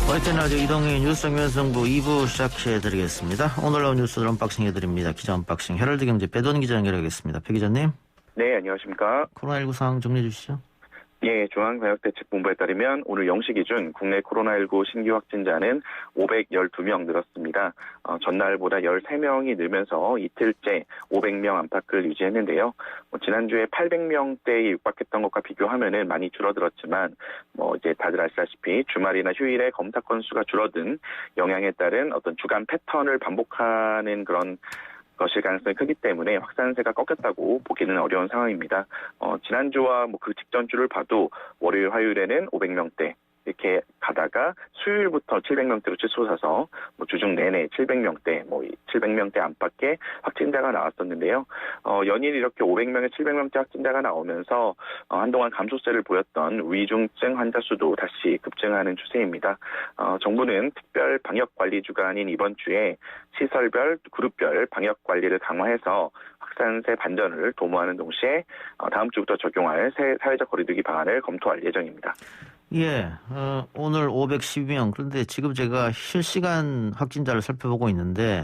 화이트 라디오 이동희 뉴스 정면승부 2부 시작해드리겠습니다. 오늘 나온 뉴스들 언박싱 해드립니다. 기자 언박싱 헤럴드경제 배돈 기자 연결하겠습니다. 배 기자님. 네, 안녕하십니까. 코로나19 상황 정리해 주시죠. 예, 중앙방역대책본부에 따르면 오늘 0시 기준 국내 코로나19 신규 확진자는 512명 늘었습니다. 전날보다 13명이 늘면서 이틀째 500명 안팎을 유지했는데요. 지난주에 800명대에 육박했던 것과 비교하면은 많이 줄어들었지만 이제 다들 아시다시피 주말이나 휴일에 검사 건수가 줄어든 영향에 따른 어떤 주간 패턴을 반복하는 그런 것일 가능성이 크기 때문에 확산세가 꺾였다고 보기는 어려운 상황입니다. 지난주와 그 직전 주를 봐도 월요일, 화요일에는 500명대 이렇게 가다가 수요일부터 700명대로 치솟아서 주중 내내 700명대, 700명대 안팎의 확진자가 나왔었는데요. 연일 이렇게 500명에 700명대 확진자가 나오면서 한동안 감소세를 보였던 위중증 환자 수도 다시 급증하는 추세입니다. 정부는 특별 방역 관리 주간인 이번 주에 시설별, 그룹별 방역 관리를 강화해서 확산세 반전을 도모하는 동시에 다음 주부터 적용할 새 사회적 거리두기 방안을 검토할 예정입니다. 예, 오늘 512명. 그런데 지금 제가 실시간 확진자를 살펴보고 있는데,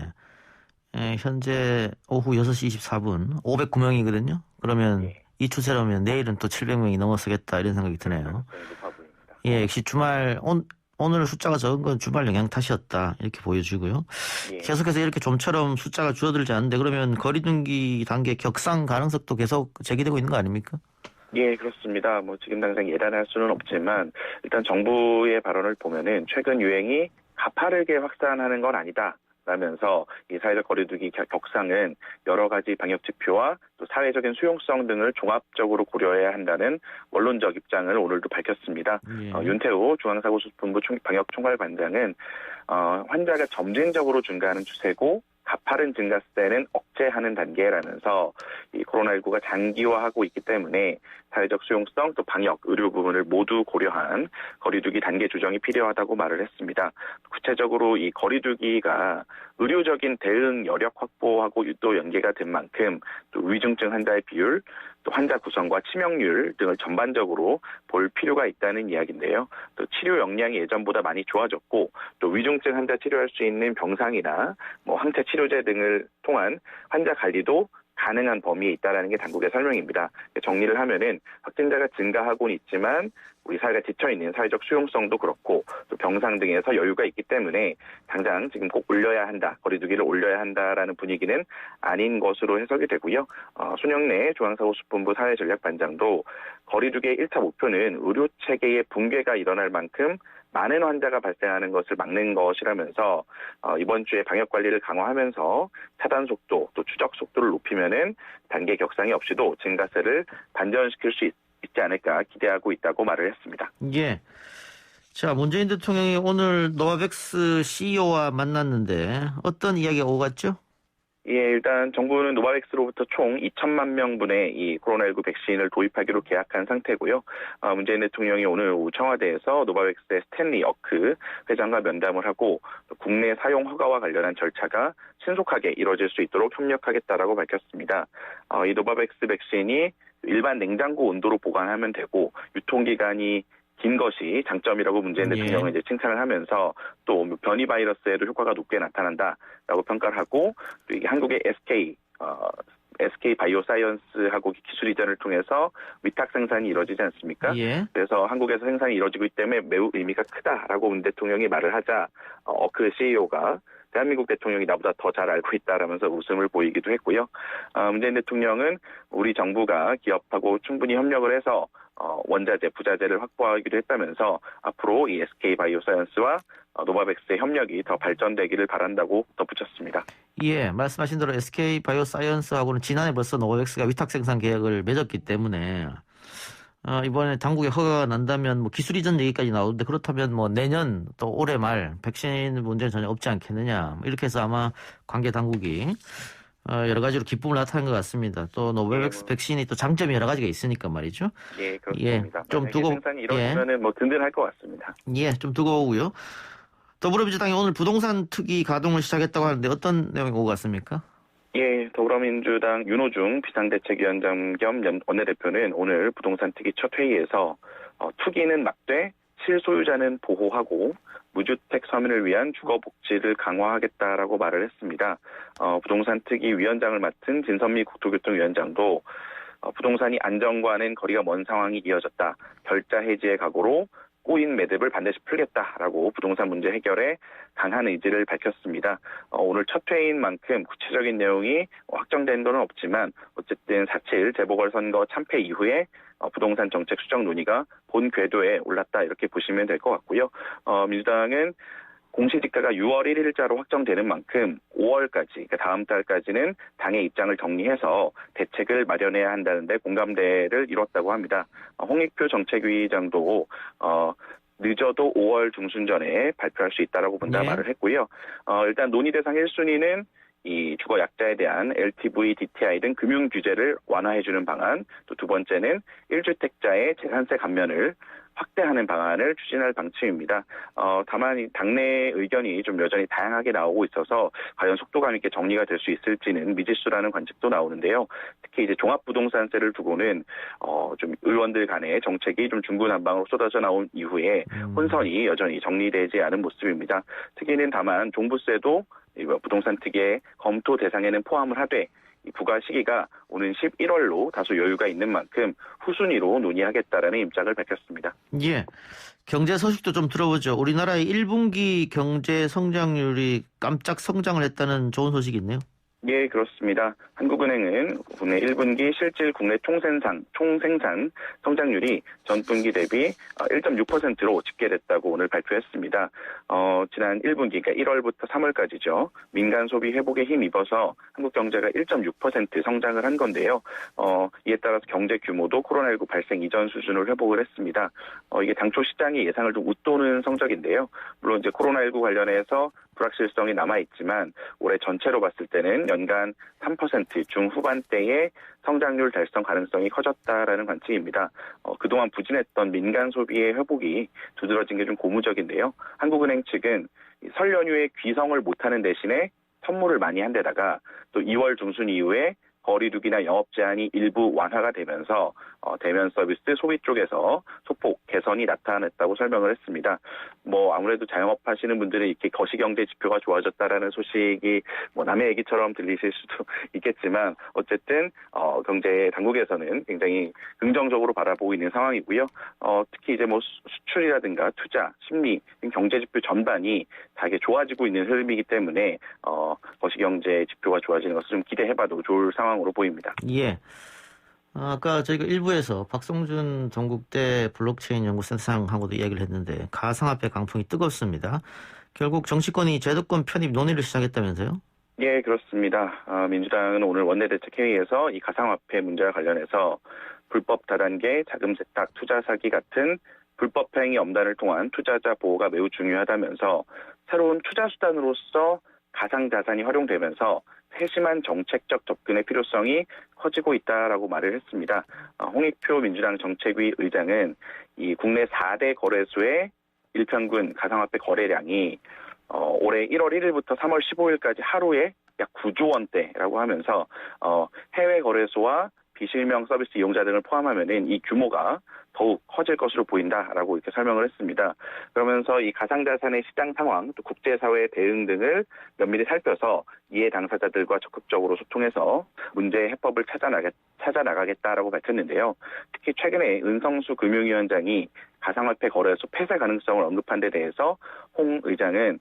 현재 오후 6시 24분 509명이거든요. 그러면 이 추세라면 내일은 또 700명이 넘어서겠다 이런 생각이 드네요. 예, 역시 주말, 오늘 숫자가 적은 건 주말 영향 탓이었다 이렇게 보여지고요. 예. 계속해서 이렇게 좀처럼 숫자가 줄어들지 않는데 그러면 거리두기 단계 격상 가능성도 계속 제기되고 있는 거 아닙니까? 예, 그렇습니다. 지금 당장 예단할 수는 없지만 일단 정부의 발언을 보면은 최근 유행이 가파르게 확산하는 건 아니다. 라면서 이 사회적 거리두기 격상은 여러 가지 방역 지표와 또 사회적인 수용성 등을 종합적으로 고려해야 한다는 원론적 입장을 오늘도 밝혔습니다. 예. 윤태호 중앙사고수습본부 방역총괄반장은 환자가 점진적으로 증가하는 추세고 가파른 증가세는 억제하는 단계라면서 이 코로나19가 장기화하고 있기 때문에 사회적 수용성 또 방역, 의료 부분을 모두 고려한 거리두기 단계 조정이 필요하다고 말을 했습니다. 구체적으로 이 거리두기가 의료적인 대응 여력 확보하고 또 연계가 된 만큼 또 위중증 환자의 비율, 또 환자 구성과 치명률 등을 전반적으로 볼 필요가 있다는 이야기인데요. 또 치료 역량이 예전보다 많이 좋아졌고 또 위중증 환자 치료할 수 있는 병상이나 항체 치료제 등을 통한 환자 관리도 가능한 범위에 있다는 게 당국의 설명입니다. 정리를 하면은 확진자가 증가하고는 있지만 우리 사회가 지쳐있는 사회적 수용성도 그렇고 또 병상 등에서 여유가 있기 때문에 당장 지금 꼭 올려야 한다, 거리두기를 올려야 한다라는 분위기는 아닌 것으로 해석이 되고요. 손영래 중앙사고수습본부 사회전략반장도 거리두기의 1차 목표는 의료체계의 붕괴가 일어날 만큼 많은 환자가 발생하는 것을 막는 것이라면서 이번 주에 방역 관리를 강화하면서 차단 속도 또 추적 속도를 높이면은 단계 격상이 없이도 증가세를 반전시킬 수 있지 않을까 기대하고 있다고 말을 했습니다. 예. 자, 문재인 대통령이 오늘 노바백스 CEO와 만났는데 어떤 이야기가 오갔죠? 예, 일단 정부는 노바백스로부터 총 2천만 명분의 이 코로나19 백신을 도입하기로 계약한 상태고요. 문재인 대통령이 오늘 오후 청와대에서 노바백스의 스탠리 어크 회장과 면담을 하고 국내 사용 허가와 관련한 절차가 신속하게 이루어질 수 있도록 협력하겠다라고 밝혔습니다. 이 노바백스 백신이 일반 냉장고 온도로 보관하면 되고 유통기간이 긴 것이 장점이라고 문재인 대통령은 이제 칭찬을 하면서 또 변이 바이러스에도 효과가 높게 나타난다라고 평가를 하고 또 이게 한국의 SK 바이오사이언스하고 기술 이전을 통해서 위탁 생산이 이루어지지 않습니까? 예. 그래서 한국에서 생산이 이루어지고 있기 때문에 매우 의미가 크다라고 문 대통령이 말을 하자 그 CEO가 대한민국 대통령이 나보다 더 잘 알고 있다라면서 웃음을 보이기도 했고요. 문재인 대통령은 우리 정부가 기업하고 충분히 협력을 해서 원자재, 부자재를 확보하기도 했다면서 앞으로 이 SK 바이오사이언스와 노바백스의 협력이 더 발전되기를 바란다고 덧붙였습니다. 예, 말씀하신 대로 SK 바이오사이언스하고는 지난해 벌써 노바백스가 위탁 생산 계약을 맺었기 때문에 이번에 당국에 허가가 난다면 기술 이전 얘기까지 나오는데 그렇다면 내년 또 올해 말 백신 문제는 전혀 없지 않겠느냐 이렇게 해서 아마 관계 당국이 여러 가지로 기쁨을 나타낸 것 같습니다. 또 노바백스 백신이 또 장점이 여러 가지가 있으니까 말이죠. 예, 그렇습니다. 예, 좀 두고 생산이 이루어지면은 든든할 것 같습니다. 예, 좀 두고 오고요. 더불어민주당이 오늘 부동산 투기 가동을 시작했다고 하는데 어떤 내용이 오고 갔습니까? 예, 더불어민주당 윤호중 비상대책위원장 겸 원내대표는 오늘 부동산 투기 첫 회의에서 투기는 막되 실소유자는 보호하고 무주택 서민을 위한 주거 복지를 강화하겠다라고 말을 했습니다. 부동산 특위 위원장을 맡은 진선미 국토교통위원장도 부동산이 안정과는 거리가 먼 상황이 이어졌다. 결자 해지의 각오로 꼬인 매듭을 반드시 풀겠다라고 부동산 문제 해결에 강한 의지를 밝혔습니다. 오늘 첫 회의인 만큼 구체적인 내용이 확정된 건 없지만 어쨌든 4.7 재보궐선거 참패 이후에 부동산 정책 수정 논의가 본 궤도에 올랐다 이렇게 보시면 될 것 같고요. 민주당은 공시지가가 6월 1일자로 확정되는 만큼 5월까지, 그러니까 다음 달까지는 당의 입장을 정리해서 대책을 마련해야 한다는데 공감대를 이뤘다고 합니다. 홍익표 정책위의장도 늦어도 5월 중순 전에 발표할 수 있다라고 본다 예. 말을 했고요. 일단 논의 대상 1순위는 이 주거 약자에 대한 LTV, DTI 등 금융 규제를 완화해주는 방안, 또 두 번째는 1주택자의 재산세 감면을 확대하는 방안을 추진할 방침입니다. 다만 이 당내 의견이 좀 여전히 다양하게 나오고 있어서 과연 속도감 있게 정리가 될 수 있을지는 미지수라는 관측도 나오는데요. 특히 이제 종합부동산세를 두고는 좀 의원들 간의 정책이 좀 중구난방으로 쏟아져 나온 이후에 혼선이 여전히 정리되지 않은 모습입니다. 특히는 다만 종부세도 부동산 특위의 검토 대상에는 포함을 하되 이 부과 시기가 오는 11월로 다소 여유가 있는 만큼 후순위로 논의하겠다라는 입장을 밝혔습니다. 예. 경제 소식도 좀 들어보죠. 우리나라의 1분기 경제 성장률이 깜짝 성장을 했다는 좋은 소식이 있네요. 예, 그렇습니다. 한국은행은 국내 1분기 실질 국내 총생산 성장률이 전분기 대비 1.6%로 집계됐다고 오늘 발표했습니다. 지난 1분기, 그러니까 1월부터 3월까지죠. 민간 소비 회복에 힘입어서 한국 경제가 1.6% 성장을 한 건데요. 이에 따라서 경제 규모도 코로나19 발생 이전 수준을 회복을 했습니다. 이게 당초 시장의 예상을 좀 웃도는 성적인데요. 물론 이제 코로나19 관련해서 불확실성이 남아있지만 올해 전체로 봤을 때는 연간 3% 중후반대의 성장률 달성 가능성이 커졌다라는 관측입니다. 그동안 부진했던 민간 소비의 회복이 두드러진 게 좀 고무적인데요. 한국은행 측은 설 연휴에 귀성을 못하는 대신에 선물을 많이 한 데다가 또 2월 중순 이후에 거리두기나 영업 제한이 일부 완화가 되면서 대면 서비스 소비 쪽에서 소폭 개선이 나타났다고 설명을 했습니다. 아무래도 자영업 하시는 분들은 이렇게 거시경제 지표가 좋아졌다라는 소식이 남의 얘기처럼 들리실 수도 있겠지만 어쨌든 경제 당국에서는 굉장히 긍정적으로 바라보고 있는 상황이고요. 특히 이제 수출이라든가 투자, 심리, 경제 지표 전반이 되게 좋아지고 있는 흐름이기 때문에 거시경제 지표가 좋아지는 것을 좀 기대해봐도 좋을 상황으로 보입니다. 예. 아까 저희가 일부에서 박성준 전국대 블록체인 연구센터장하고도 이야기를 했는데 가상화폐 강풍이 뜨겁습니다. 결국 정치권이 제도권 편입 논의를 시작했다면서요? 예, 그렇습니다. 민주당은 오늘 원내대책회의에서 이 가상화폐 문제와 관련해서 불법 다단계, 자금 세탁, 투자 사기 같은 불법 행위 엄단을 통한 투자자 보호가 매우 중요하다면서 새로운 투자 수단으로서 가상자산이 활용되면서 세심한 정책적 접근의 필요성이 커지고 있다라고 말을 했습니다. 홍익표 민주당 정책위 의장은 이 국내 4대 거래소의 일평균 가상화폐 거래량이 올해 1월 1일부터 3월 15일까지 하루에 약 9조 원대라고 하면서 해외 거래소와 비실명 서비스 이용자 등을 포함하면은 이 규모가 더욱 커질 것으로 보인다라고 이렇게 설명을 했습니다. 그러면서 이 가상자산의 시장 상황, 또 국제사회의 대응 등을 면밀히 살펴서 이해 당사자들과 적극적으로 소통해서 문제의 해법을 찾아 나가겠다라고 밝혔는데요. 특히 최근에 은성수 금융위원장이 가상화폐 거래소 폐쇄 가능성을 언급한 데 대해서 홍 의장은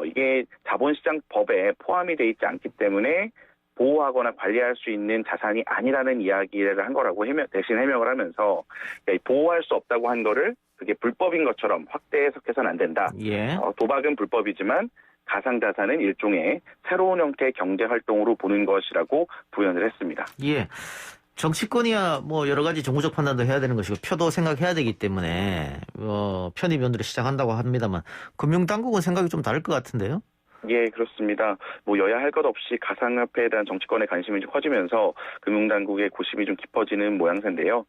이게 자본시장법에 포함이 돼 있지 않기 때문에 보호하거나 관리할 수 있는 자산이 아니라는 이야기를 한 거라고 대신 해명을 하면서 보호할 수 없다고 한 거를 그게 불법인 것처럼 확대 해석해서는 안 된다. 예. 도박은 불법이지만 가상자산은 일종의 새로운 형태의 경제활동으로 보는 것이라고 부연을 했습니다. 예. 정치권이야 여러 가지 정무적 판단도 해야 되는 것이고 표도 생각해야 되기 때문에 편입 연두를 시작한다고 합니다만 금융당국은 생각이 좀 다를 것 같은데요? 예, 그렇습니다. 여야 할 것 없이 가상화폐에 대한 정치권의 관심이 좀 커지면서 금융당국의 고심이 좀 깊어지는 모양새인데요.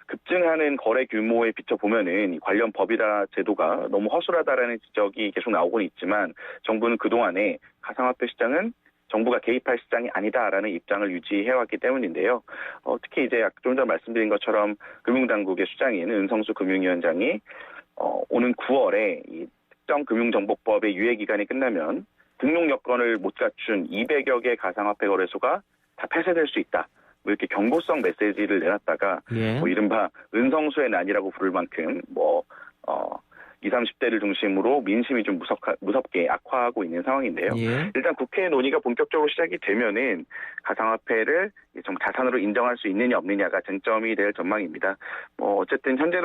급증하는 거래 규모에 비춰보면은 관련 법이나 제도가 너무 허술하다라는 지적이 계속 나오곤 있지만 정부는 그동안에 가상화폐 시장은 정부가 개입할 시장이 아니다라는 입장을 유지해왔기 때문인데요. 특히 이제 좀 전에 말씀드린 것처럼 금융당국의 수장인 은성수 금융위원장이 오는 9월에 이 특정금융정보법의 유예 기간이 끝나면 등록 여건을 못 갖춘 200여 개 가상화폐 거래소가 다 폐쇄될 수 있다. 뭐 이렇게 경고성 메시지를 내놨다가 예. 뭐 이른바 은성수의 난이라고 부를 만큼 20, 30대를 중심으로 민심이 좀 무섭게 악화하고 있는 상황인데요. 예. 일단 국회 논의가 본격적으로 시작이 되면은 가상화폐를 좀 자산으로 인정할 수 있느냐 없느냐가 쟁점이 될 전망입니다. 어쨌든 현재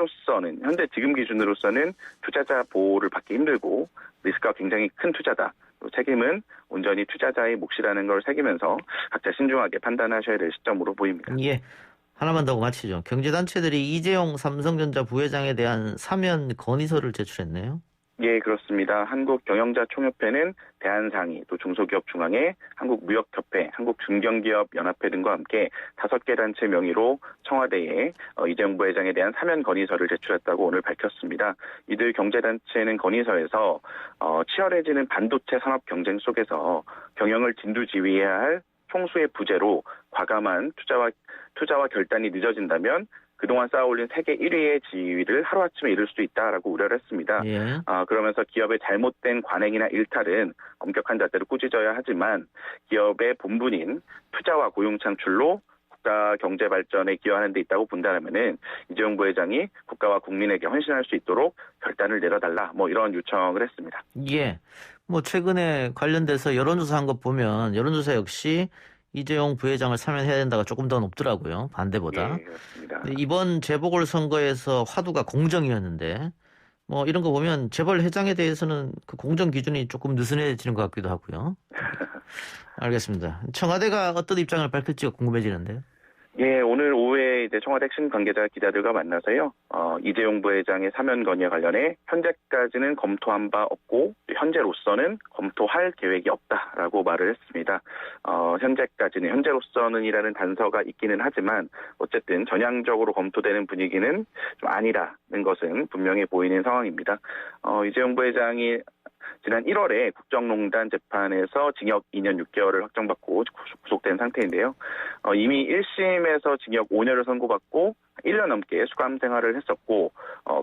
지금 기준으로서는 투자자 보호를 받기 힘들고 리스크가 굉장히 큰 투자다. 책임은 온전히 투자자의 몫이라는 걸 새기면서 각자 신중하게 판단하셔야 될 시점으로 보입니다. 예. 하나만 더 마치죠. 경제단체들이 이재용 삼성전자 부회장에 대한 사면 건의서를 제출했네요. 예, 그렇습니다. 한국경영자총협회는 대한상의, 또 중소기업중앙회, 한국무역협회, 한국중견기업연합회 등과 함께 5개 단체 명의로 청와대에 이재용 부회장에 대한 사면 건의서를 제출했다고 오늘 밝혔습니다. 이들 경제단체는 건의서에서 치열해지는 반도체 산업 경쟁 속에서 경영을 진두지휘해야 할 총수의 부재로 과감한 투자와 결단이 늦어진다면 그동안 쌓아올린 세계 1위의 지위를 하루아침에 잃을 수도 있다라고 우려를 했습니다. 예. 그러면서 기업의 잘못된 관행이나 일탈은 엄격한 잣대로 꾸짖어야 하지만 기업의 본분인 투자와 고용 창출로 국가 경제 발전에 기여하는 데 있다고 본다면은 이재용 부회장이 국가와 국민에게 헌신할 수 있도록 결단을 내려달라 이런 요청을 했습니다. 예. 최근에 관련돼서 여론조사 한 것 보면 여론조사 역시 이재용 부회장을 사면해야 된다가 조금 더 높더라고요. 반대보다. 예, 그렇습니다. 이번 재보궐선거에서 화두가 공정이었는데 이런 거 보면 재벌 회장에 대해서는 그 공정 기준이 조금 느슨해지는 것 같기도 하고요. 알겠습니다. 청와대가 어떤 입장을 밝힐지가 궁금해지는데요. 예, 오늘 오후에 이제 청와대 핵심 관계자 기자들과 만나서요. 이재용 부회장의 사면 건의에 관련해 현재까지는 검토한 바 없고 현재로서는 검토할 계획이 없다라고 말을 했습니다. 현재로서는이라는 단서가 있기는 하지만 어쨌든 전향적으로 검토되는 분위기는 좀 아니라는 것은 분명해 보이는 상황입니다. 이재용 부회장이 지난 1월에 국정농단 재판에서 징역 2년 6개월을 확정받고 구속된 상태인데요. 이미 1심에서 징역 5년을 선고받고 1년 넘게 수감 생활을 했었고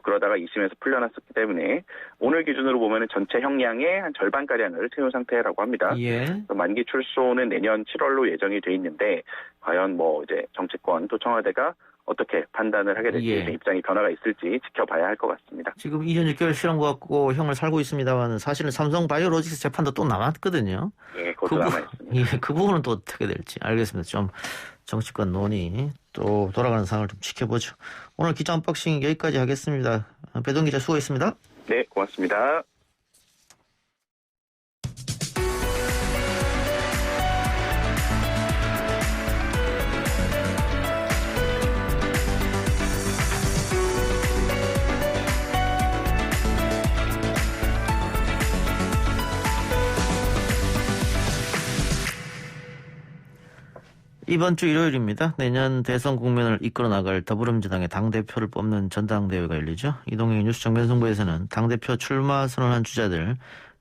그러다가 2심에서 풀려났었기 때문에 오늘 기준으로 보면 전체 형량의 한 절반가량을 채운 상태라고 합니다. 예. 만기 출소는 내년 7월로 예정이 돼 있는데 과연 이제 정치권 또 청와대가 어떻게 판단을 하게 될지 예. 입장이 변화가 있을지 지켜봐야 할 것 같습니다. 지금 2년 6개월 실형 받고 형을 살고 있습니다만 사실은 삼성바이오로직스 재판도 또 남았거든요. 예, 그것도 남아있습니다. 예, 그 부분은 또 어떻게 될지 알겠습니다. 좀 정치권 논의 또 돌아가는 상황을 좀 지켜보죠. 오늘 기자 언박싱 여기까지 하겠습니다. 배동 기자 수고했습니다. 네, 고맙습니다. 이번 주 일요일입니다. 내년 대선 국면을 이끌어 나갈 더불어민주당의 당대표를 뽑는 전당대회가 열리죠. 이동희 뉴스 정면승부에서는 당대표 출마 선언한 주자들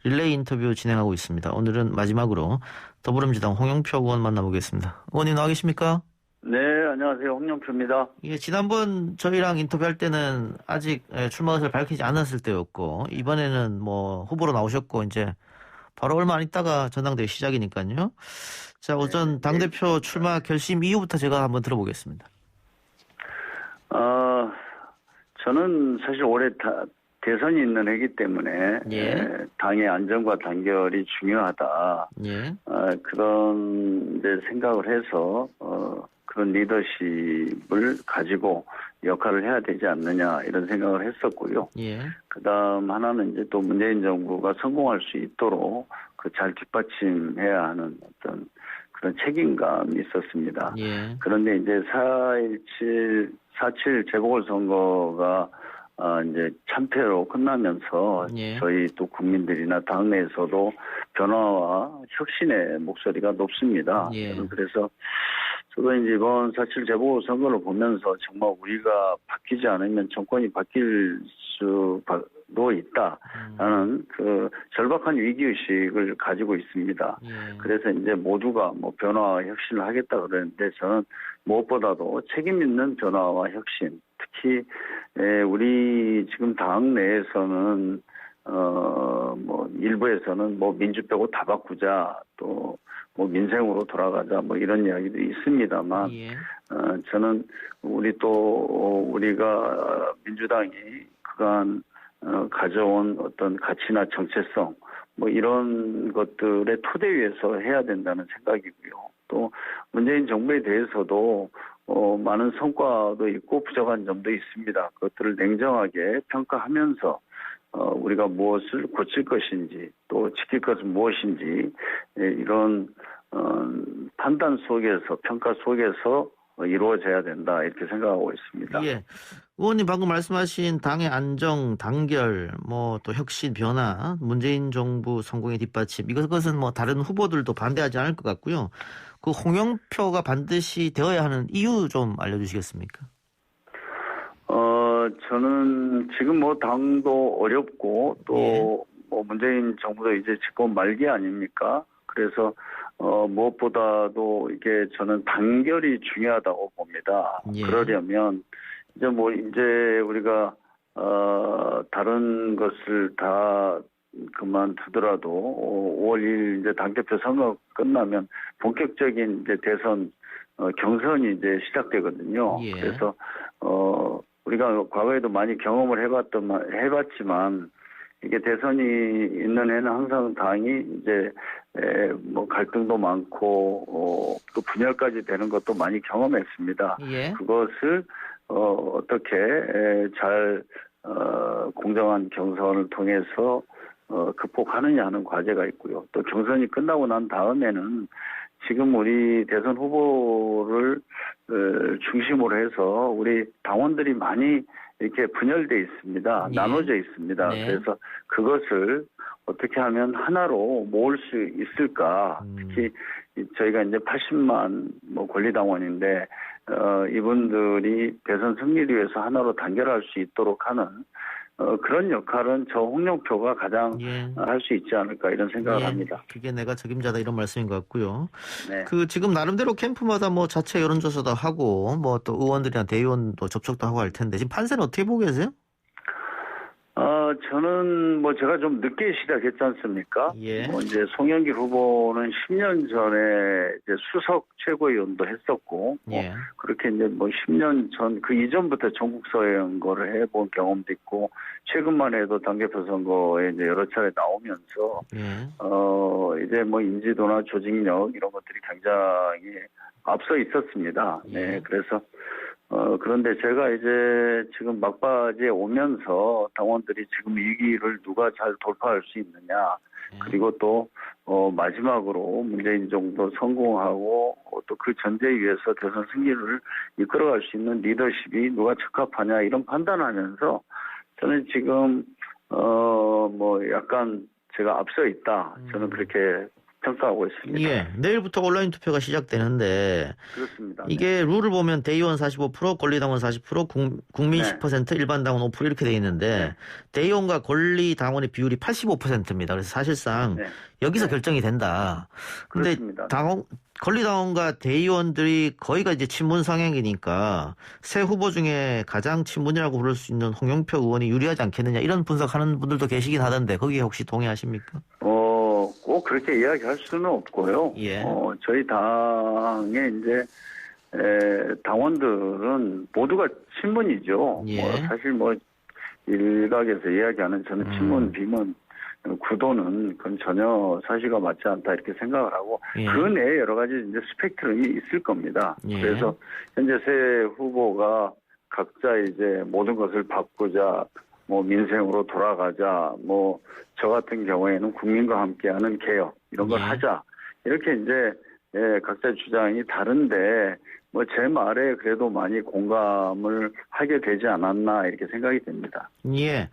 릴레이 인터뷰 진행하고 있습니다. 오늘은 마지막으로 더불어민주당 홍영표 의원 만나보겠습니다. 의원님 나와 계십니까? 네, 안녕하세요. 홍영표입니다. 예, 지난번 저희랑 인터뷰할 때는 아직 출마 의사를 밝히지 않았을 때였고 이번에는 후보로 나오셨고 이제 바로 얼마 안 있다가 전당대회 시작이니까요. 자, 우선 당대표 출마 결심 이후부터 제가 한번 들어보겠습니다. 저는 사실 올해 대선이 있는 해기 때문에 예. 당의 안정과 단결이 중요하다. 예. 그런 이제 생각을 해서 그런 리더십을 가지고 역할을 해야 되지 않느냐 이런 생각을 했었고요. 예. 그다음 하나는 이제 또 문재인 정부가 성공할 수 있도록 잘 뒷받침해야 하는 어떤 그런 책임감이 있었습니다. 예. 그런데 이제 4.7 재보궐선거가 이제 참패로 끝나면서 예. 저희 또 국민들이나 당내에서도 변화와 혁신의 목소리가 높습니다. 예. 그래서 저도 이제 이번 4.7 재보궐선거를 보면서 정말 우리가 바뀌지 않으면 정권이 바뀔 수 수도 있다라는 그 절박한 위기의식을 가지고 있습니다. 예. 그래서 이제 모두가 뭐 변화와 혁신을 하겠다 그러는데 저는 무엇보다도 책임 있는 변화와 혁신, 특히 우리 지금 당 내에서는 뭐 일부에서는 뭐 민주 빼고 다 바꾸자, 또 뭐 민생으로 돌아가자, 뭐 이런 이야기도 있습니다만 예. 저는 우리가 민주당이 그간 가져온 어떤 가치나 정체성 뭐 이런 것들의 토대 위에서 해야 된다는 생각이고요. 또 문재인 정부에 대해서도 많은 성과도 있고 부족한 점도 있습니다. 그것들을 냉정하게 평가하면서 우리가 무엇을 고칠 것인지 또 지킬 것은 무엇인지 이런 판단 속에서 평가 속에서 이루어져야 된다 이렇게 생각하고 있습니다. 예. 의원님 방금 말씀하신 당의 안정, 단결, 뭐 또 혁신, 변화, 문재인 정부 성공의 뒷받침 이것은 뭐 다른 후보들도 반대하지 않을 것 같고요. 그 홍영표가 반드시 되어야 하는 이유 좀 알려주시겠습니까? 저는 지금 뭐 당도 어렵고 또 뭐 문재인 정부도 이제 집권 말기 아닙니까? 그래서 무엇보다도 이게 저는 단결이 중요하다고 봅니다. 예. 그러려면 이제 우리가 다른 것을 다 그만두더라도 5월 1일 이제 당대표 선거 끝나면 본격적인 이제 대선 경선이 이제 시작되거든요. 예. 그래서 우리가 과거에도 많이 경험을 해봤지만 이게 대선이 있는 해는 항상 당이 이제 뭐 갈등도 많고 또 분열까지 되는 것도 많이 경험했습니다. 예. 그것을 어떻게 잘 공정한 경선을 통해서 극복하느냐 하는 과제가 있고요. 또 경선이 끝나고 난 다음에는 지금 우리 대선 후보를 중심으로 해서 우리 당원들이 많이 이렇게 분열돼 있습니다. 예. 나눠져 있습니다. 네. 그래서 그것을 어떻게 하면 하나로 모을 수 있을까? 특히 저희가 이제 80만 뭐 권리당원인데 이분들이 대선 승리를 위해서 하나로 단결할 수 있도록 하는 그런 역할은 저 홍영표가 가장 예. 할 수 있지 않을까 이런 생각을 예. 합니다. 그게 내가 책임자다 이런 말씀인 것 같고요. 네. 그 지금 나름대로 캠프마다 뭐 자체 여론조사도 하고 뭐 또 의원들이나 대의원도 접촉도 하고 할 텐데 지금 판세는 어떻게 보고 계세요? 저는 뭐 제가 좀 늦게 시작했지 않습니까? 예. 뭐 이제 송영길 후보는 10년 전에 이제 수석 최고위원도 했었고, 예. 그렇게 이제 뭐 10년 전 그 이전부터 전국 선거를 해본 경험도 있고, 최근만 해도 당대표 선거에 이제 여러 차례 나오면서, 예. 이제 뭐 인지도나 조직력 이런 것들이 굉장히 앞서 있었습니다. 예. 네, 그래서 그런데 제가 이제 지금 막바지에 오면서 당원들이 지금 위기를 누가 잘 돌파할 수 있느냐, 그리고 또 마지막으로 문재인 정부 성공하고 또 그 전제 위에서 대선 승리를 이끌어갈 수 있는 리더십이 누가 적합하냐 이런 판단하면서 저는 지금 뭐 약간 제가 앞서 있다. 저는 그렇게 평가하고 있습니다. 예. 내일부터 온라인 투표가 시작되는데 그렇습니다. 이게 룰을 보면 대의원 45%, 권리당원 40%, 국민 네. 10%, 일반 당원 5% 이렇게 돼 있는데 네. 대의원과 권리당원의 비율이 85%입니다. 그래서 사실상 네. 여기서 네. 결정이 된다. 근데 그렇습니다. 권리당원과 대의원들이 거의가 이제 친문 성향이니까 새 후보 중에 가장 친문이라고 부를 수 있는 홍영표 의원이 유리하지 않겠느냐 이런 분석하는 분들도 계시긴 하던데 거기에 혹시 동의하십니까? 꼭 그렇게 이야기할 수는 없고요. 예. 저희 당의 이제 당원들은 모두가 친문이죠. 예. 사실 뭐 일각에서 이야기하는 저는 친문, 비문 구도는 그건 전혀 사실과 맞지 않다 이렇게 생각을 하고 예. 그 내에 여러 가지 이제 스펙트럼이 있을 겁니다. 예. 그래서 현재 새 후보가 각자 이제 모든 것을 바꾸자, 뭐 민생으로 돌아가자, 뭐 저 같은 경우에는 국민과 함께하는 개혁 이런 걸 예. 하자 이렇게 이제 각자 주장이 다른데 뭐 제 말에 그래도 많이 공감을 하게 되지 않았나 이렇게 생각이 됩니다. 예.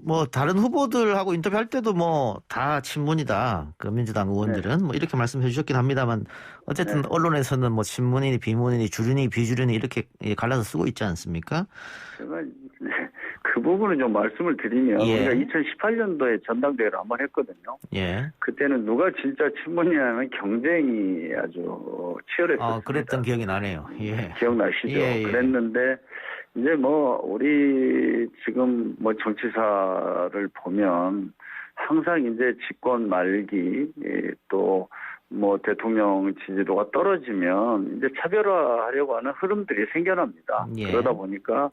뭐 다른 후보들하고 인터뷰할 때도 뭐 다 친문이다. 그 민주당 의원들은 뭐 이렇게 말씀해 주셨긴 합니다만 어쨌든 언론에서는 뭐 친문이니 비문이니 주류니 비주류니 이렇게 갈라서 쓰고 있지 않습니까? 제가 그 그 부분은 좀 말씀을 드리면 예. 우리가 2018년도에 전당대회를 한번 했거든요. 예. 그때는 누가 진짜 친문이냐는 경쟁이 아주 치열했었습니다. 그랬던 기억이 나네요. 예. 기억나시죠? 예, 예. 그랬는데 이제 뭐 우리 지금 뭐 정치사를 보면 항상 이제 집권 말기 또 뭐 대통령 지지도가 떨어지면 이제 차별화하려고 하는 흐름들이 생겨납니다. 예. 그러다 보니까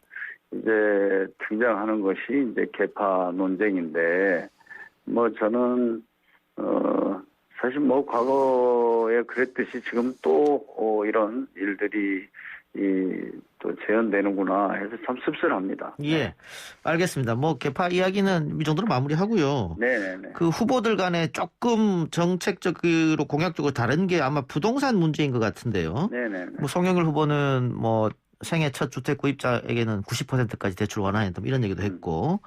이제 등장하는 것이 이제 계파 논쟁인데 뭐 저는 사실 뭐 과거에 그랬듯이 지금 또 이런 일들이 또 재현되는구나 해서 참 씁쓸합니다. 예. 알겠습니다. 뭐 개파 이야기는 이 정도로 마무리하고요. 네네네. 그 후보들 간에 조금 정책적으로 공약적으로 다른 게 아마 부동산 문제인 것 같은데요. 네네네. 뭐 송영길 후보는 뭐 생애 첫 주택 구입자에게는 90%까지 대출 완화한다 이런 얘기도 했고,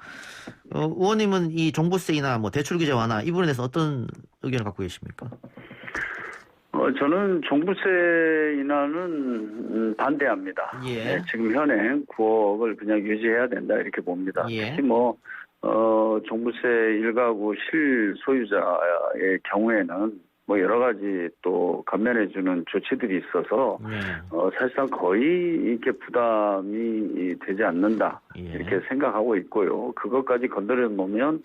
의원님은 이 종부세이나 뭐 대출 규제 완화 이 부분에 대해서 어떤 의견을 갖고 계십니까? 저는 종부세 인하는 반대합니다. 예. 네, 지금 현행 9억을 그냥 유지해야 된다 이렇게 봅니다. 예. 특히 뭐 종부세 1가구 실소유자의 경우에는 뭐 여러 가지 또 감면해주는 조치들이 있어서 예. 사실상 거의 이렇게 부담이 되지 않는다 예. 이렇게 생각하고 있고요. 그것까지 건드려 놓으면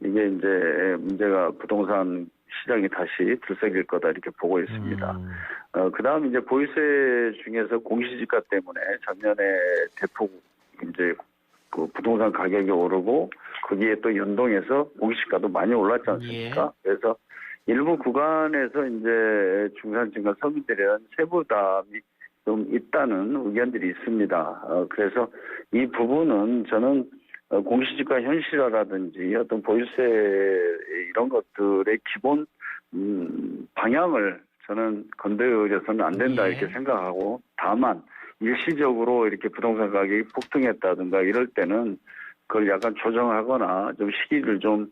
이게 이제 문제가 부동산 시장이 다시 들썩일 거다 이렇게 보고 있습니다. 그다음 이제 보유세 중에서 공시지가 때문에 작년에 대폭 이제 그 부동산 가격이 오르고 거기에 또 연동해서 공시지가도 많이 올랐지 않습니까? 예. 그래서 일부 구간에서 이제 중산층과 서민들에 대한 세부담이 좀 있다는 의견들이 있습니다. 그래서 이 부분은 저는 공시지가 현실화라든지 어떤 보유세 이런 것들의 기본 방향을 저는 건드려서는 안 된다 예. 이렇게 생각하고, 다만 일시적으로 이렇게 부동산 가격이 폭등했다든가 이럴 때는 그걸 약간 조정하거나 좀 시기를 좀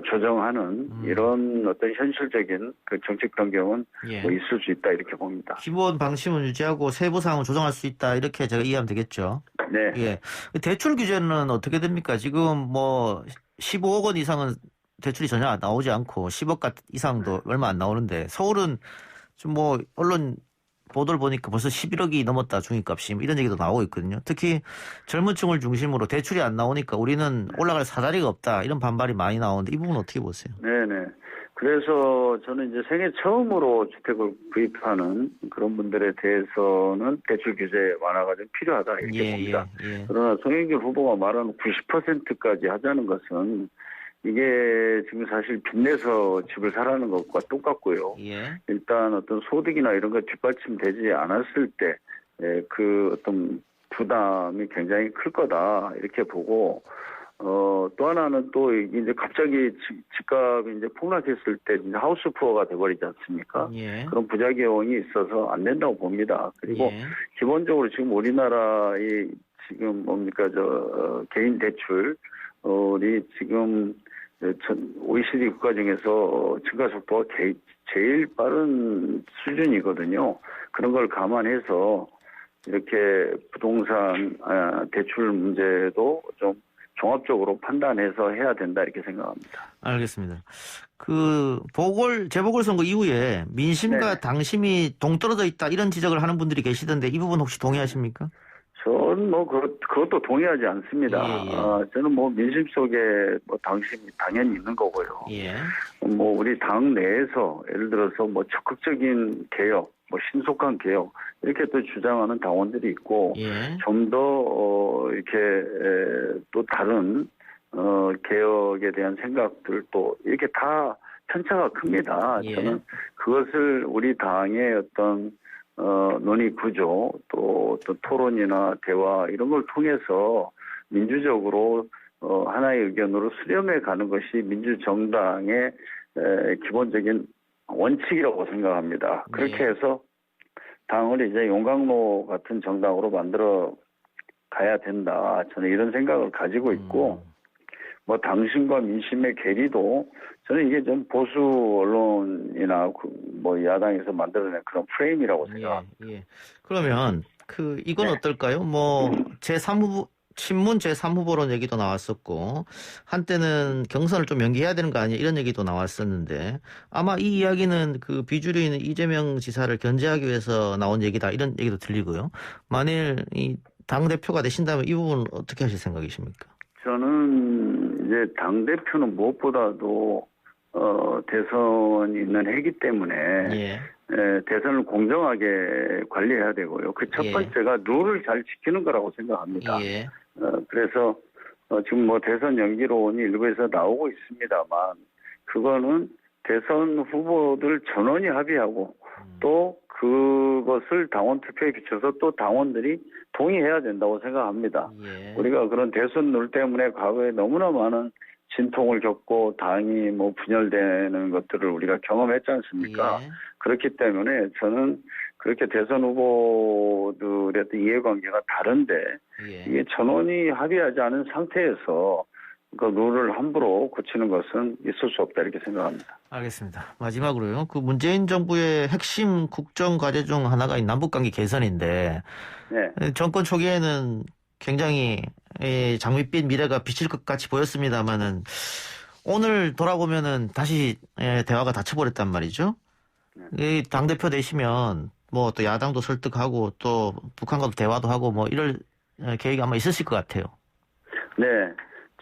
조정하는 이런 어떤 현실적인 그 정책 변경은 예. 뭐 있을 수 있다 이렇게 봅니다. 기본 방침은 유지하고 세부 사항을 조정할 수 있다 이렇게 제가 이해하면 되겠죠. 네. 예. 대출 규제는 어떻게 됩니까? 지금 뭐 15억 원 이상은 대출이 전혀 나오지 않고 10억 이상도 얼마 안 나오는데, 서울은 좀 뭐 언론 보도를 보니까 벌써 11억이 넘었다 중위값이 이런 얘기도 나오고 있거든요. 특히 젊은 층을 중심으로 대출이 안 나오니까 우리는 올라갈 사다리가 없다 이런 반발이 많이 나오는데 이 부분 어떻게 보세요? 네네. 그래서 저는 이제 생애 처음으로 주택을 구입하는 그런 분들에 대해서는 대출 규제 완화가 좀 필요하다 이렇게 봅니다. 예. 그러나 송영길 후보가 말하는 90%까지 하자는 것은 이게 지금 사실 빚내서 집을 사라는 것과 똑같고요. 예. 일단 어떤 소득이나 이런 거 뒷받침되지 않았을 때 그 어떤 부담이 굉장히 클 거다 이렇게 보고, 또 하나는 또 이제 갑자기 집값이 이제 폭락했을 때 이제 하우스 푸어가 돼버리지 않습니까? 예. 그런 부작용이 있어서 안 된다고 봅니다. 그리고 예. 기본적으로 지금 우리나라의 지금 개인 대출 우리 지금 OECD 국가 중에서 증가 속도가 제일 빠른 수준이거든요. 그런 걸 감안해서 이렇게 부동산 대출 문제도 좀 종합적으로 판단해서 해야 된다 이렇게 생각합니다. 알겠습니다. 그 재보궐선거 이후에 민심과 네. 당심이 동떨어져 있다 이런 지적을 하는 분들이 계시던데 이 부분 혹시 동의하십니까? 저는 뭐 그것도 동의하지 않습니다. 예. 저는 뭐 민심 속에 뭐 당심이 당연히 있는 거고요. 예. 뭐 우리 당 내에서 예를 들어서 뭐 적극적인 개혁, 뭐 신속한 개혁 이렇게 또 주장하는 당원들이 있고, 예. 좀 더 이렇게 또 다른 개혁에 대한 생각들도 이렇게 다 편차가 큽니다. 예. 저는 그것을 우리 당의 어떤 논의 구조 또 토론이나 대화 이런 걸 통해서 민주적으로 하나의 의견으로 수렴해 가는 것이 민주정당의 기본적인 원칙이라고 생각합니다. 그렇게 예. 해서 당을 이제 용광로 같은 정당으로 만들어 가야 된다. 저는 이런 생각을 가지고 있고, 뭐 당심과 민심의 괴리도 저는 이게 좀 보수 언론이나 뭐 야당에서 만들어낸 그런 프레임이라고 생각합니다. 예. 그러면 이건 네. 어떨까요? 뭐 제3 친문 제3후보론 얘기도 나왔었고 한때는 경선을 좀 연기해야 되는 거 아니야 이런 얘기도 나왔었는데 아마 이 이야기는 그 비주류인 이재명 지사를 견제하기 위해서 나온 얘기다 이런 얘기도 들리고요. 만일 이 당대표가 되신다면 이 부분은 어떻게 하실 생각이십니까? 저는 이제 당대표는 무엇보다도 대선이 있는 해기 때문에 예. 대선을 공정하게 관리해야 되고요. 그 첫 예. 번째가 룰을 잘 지키는 거라고 생각합니다. 예. 그래서 지금 뭐 대선 연기론이 일부에서 나오고 있습니다만 그거는 대선 후보들 전원이 합의하고 또 그것을 당원 투표에 비춰서 또 당원들이 동의해야 된다고 생각합니다. 예. 우리가 그런 대선 룰 때문에 과거에 너무나 많은 진통을 겪고 당이 뭐 분열되는 것들을 우리가 경험했지 않습니까? 예. 그렇기 때문에 저는 그렇게 대선 후보들의 이해관계가 다른데 예. 이게 전원이 합의하지 않은 상태에서 그 룰을 함부로 고치는 것은 있을 수 없다 이렇게 생각합니다. 알겠습니다. 마지막으로요. 그 문재인 정부의 핵심 국정 과제 중 하나가 이 남북관계 개선인데 네. 정권 초기에는 굉장히 장밋빛 미래가 비칠 것 같이 보였습니다만은 오늘 돌아보면은 다시 대화가 닫혀버렸단 말이죠. 이 당대표 되시면 뭐 또 야당도 설득하고 또 북한과도 대화도 하고 뭐 이럴 계획이 아마 있으실 것 같아요. 네.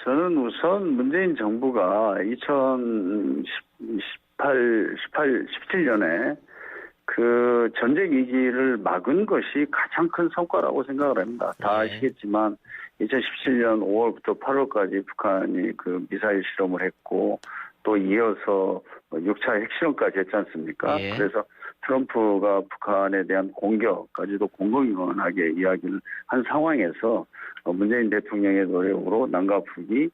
저는 우선 문재인 정부가 17년에 그 전쟁 위기를 막은 것이 가장 큰 성과라고 생각을 합니다. 다 네. 아시겠지만 2017년 5월부터 8월까지 북한이 그 미사일 실험을 했고 또 이어서 6차 핵실험까지 했지 않습니까? 예. 그래서 트럼프가 북한에 대한 공격까지도 공공연하게 이야기를 한 상황에서 문재인 대통령의 노력으로 남과 북이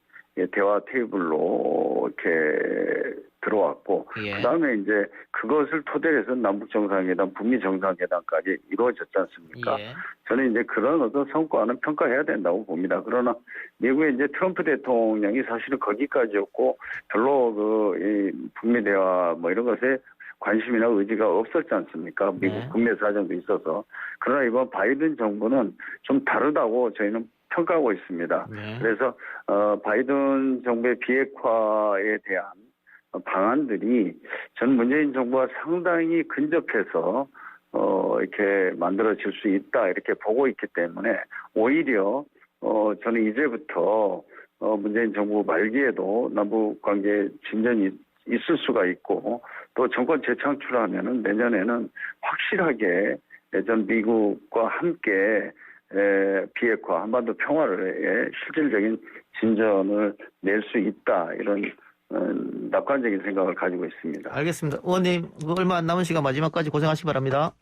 대화 테이블로 이렇게 들어왔고 예. 그다음에 이제 그것을 토대로 해서 남북 정상회담, 북미 정상회담까지 이루어졌지 않습니까? 예. 저는 이제 그런 어떤 성과는 평가해야 된다고 봅니다. 그러나 미국의 이제 트럼프 대통령이 사실은 거기까지였고 별로 이 북미 대화 뭐 이런 것에 관심이나 의지가 없었지 않습니까? 미국 네. 국내 사정도 있어서. 그러나 이번 바이든 정부는 좀 다르다고 저희는 평가하고 있습니다. 네. 그래서 바이든 정부의 비핵화에 대한 방안들이 전 문재인 정부가 상당히 근접해서 이렇게 만들어질 수 있다 이렇게 보고 있기 때문에 오히려 저는 이제부터 문재인 정부 말기에도 남북 관계 진전이 있을 수가 있고 또 정권 재창출하면은 내년에는 확실하게 예전 미국과 함께 비핵화 한반도 평화를 실질적인 진전을 낼 수 있다 이런 낙관적인 생각을 가지고 있습니다. 알겠습니다. 의원님 얼마 안 남은 시간 마지막까지 고생하시기 바랍니다.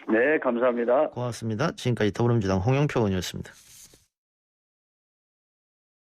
네, 감사합니다. 고맙습니다. 지금까지 더불어민주당 홍영표 의원이었습니다.